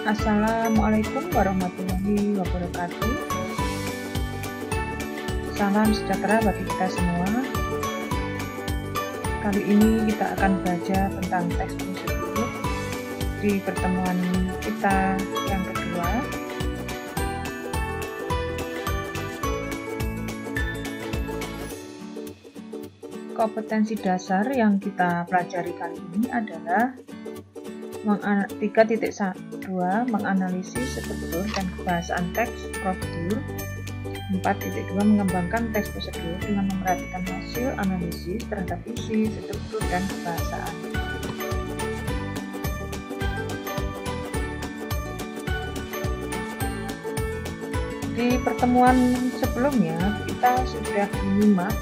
Assalamualaikum warahmatullahi wabarakatuh. Salam sejahtera bagi kita semua. Kali ini kita akan belajar tentang teks prosedur di pertemuan kita yang kedua. Kompetensi dasar yang kita pelajari kali ini adalah 3.1 menganalisis struktur dan kebahasaan teks prosedur. 4.2 mengembangkan teks prosedur dengan memperhatikan hasil analisis terhadap isi, struktur, dan kebahasaan. Di pertemuan sebelumnya kita sudah menyimak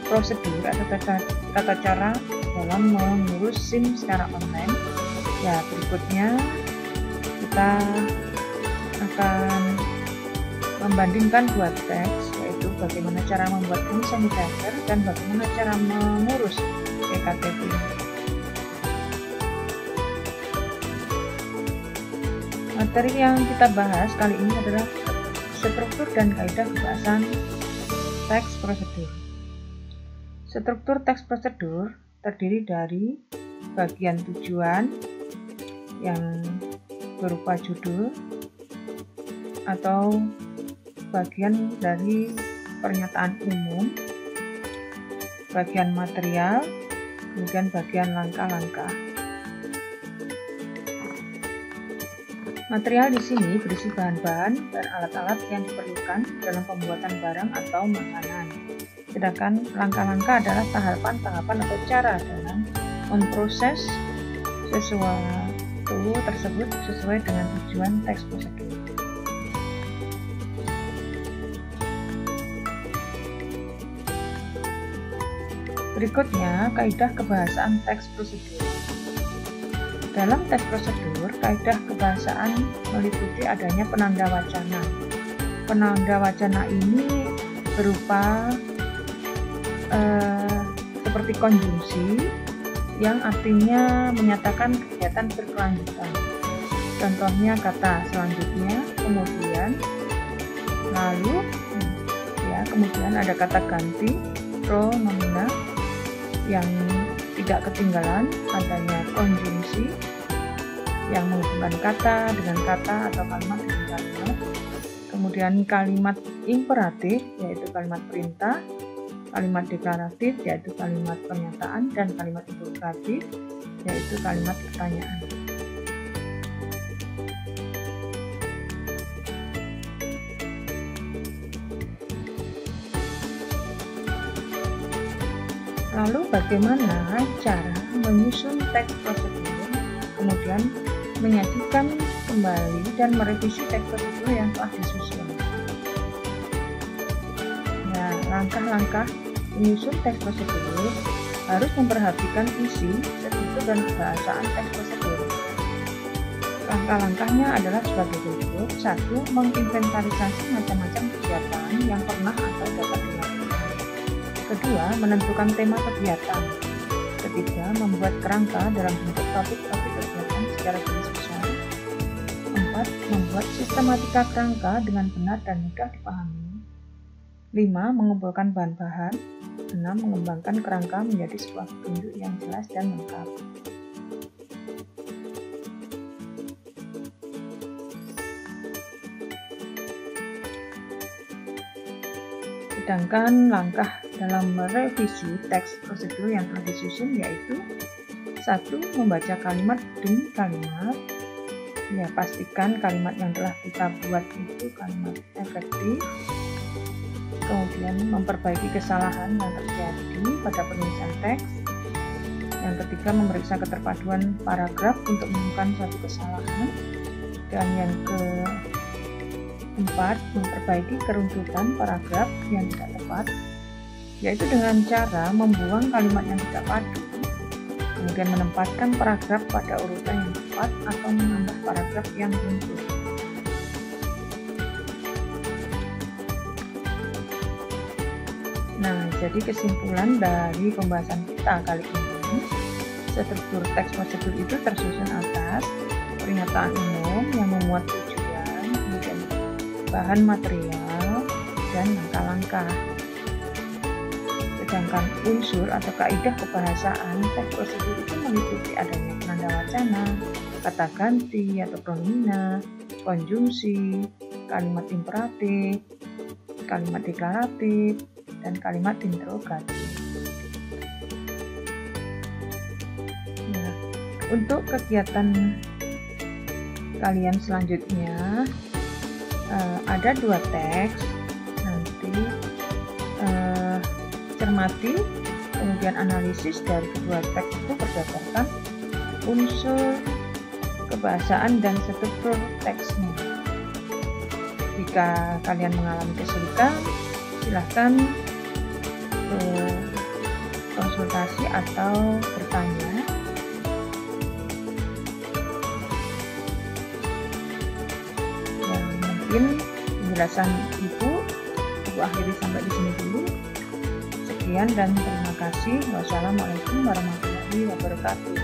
prosedur atau tata cara dalam mengurus SIM secara online. Ya, berikutnya kita akan membandingkan dua teks, yaitu bagaimana cara membuat hand sanitizer dan bagaimana cara mengurus ektp. Materi yang kita bahas kali ini adalah struktur dan kaidah kebahasan teks prosedur. Struktur teks prosedur terdiri dari bagian tujuan yang berupa judul atau bagian dari pernyataan umum, bagian material, kemudian bagian langkah-langkah. Material di sini berisi bahan-bahan dan alat-alat yang diperlukan dalam pembuatan barang atau makanan. Sedangkan langkah-langkah adalah tahapan-tahapan atau cara dalam memproses sesuatu tersebut sesuai dengan tujuan teks prosedur. Berikutnya, kaidah kebahasaan teks prosedur. Dalam teks prosedur, kaidah kebahasaan meliputi adanya penanda wacana. Penanda wacana ini berupa seperti konjungsi yang artinya menyatakan kegiatan berkelanjutan. Contohnya kata selanjutnya, kemudian, lalu, kemudian ada kata ganti, pronomina yang tidak ketinggalan, adanya konjungsi yang menghubungkan kata dengan kata atau kalimat dengan kalimat. Kemudian kalimat imperatif yaitu kalimat perintah, kalimat deklaratif yaitu kalimat pernyataan, dan kalimat interrogatif yaitu kalimat pertanyaan. Lalu bagaimana cara menyusun teks prosedur, kemudian menyajikan kembali dan merevisi teks prosedur yang telah disusun. Nah, langkah-langkah menyusun teks prosedur harus memperhatikan isi, struktur, dan kebahasaan teks prosedur. Langkah-langkahnya adalah sebagai berikut. 1. Menginventarisasi macam-macam kegiatan yang pernah atau dapat dilakukan. Kedua, menentukan tema kegiatan. Ketiga, membuat kerangka dalam bentuk topik-topik kegiatan secara garis besar. 4. Membuat sistematika kerangka dengan benar dan mudah dipahami. 5. Mengumpulkan bahan-bahan. 6. Mengembangkan kerangka menjadi sebuah petunjuk yang jelas dan lengkap. Sedangkan langkah dalam merevisi teks prosedur yang telah disusun yaitu 1. Membaca kalimat demi kalimat. Ya, pastikan kalimat yang telah kita buat itu kalimat efektif. Kemudian memperbaiki kesalahan yang terjadi pada penulisan teks. Yang ketiga, memeriksa keterpaduan paragraf untuk menemukan suatu kesalahan. Dan yang keempat, memperbaiki keruntutan paragraf yang tidak tepat, yaitu dengan cara membuang kalimat yang tidak padu, kemudian menempatkan paragraf pada urutan yang tepat atau menambah paragraf yang runtuh. Nah, jadi kesimpulan dari pembahasan kita kali ini, struktur teks prosedur itu tersusun atas pernyataan umum yang memuat tujuan, kemudian bahan material, dan langkah-langkah. Sedangkan unsur atau kaidah kebahasaan teks prosedur itu meliputi adanya penanda wacana, kata ganti atau pronomina, konjungsi, kalimat imperatif, kalimat deklaratif, dan kalimat interrogatif. Nah, untuk kegiatan kalian selanjutnya ada 2 teks. Nanti cermati kemudian analisis dari kedua teks itu berdasarkan unsur kebahasaan dan struktur teksnya. Jika kalian mengalami kesulitan, silahkan konsultasi atau bertanya. Ya, mungkin penjelasan Ibu akhiri sampai di sini dulu. Sekian dan terima kasih. Wassalamualaikum warahmatullahi wabarakatuh.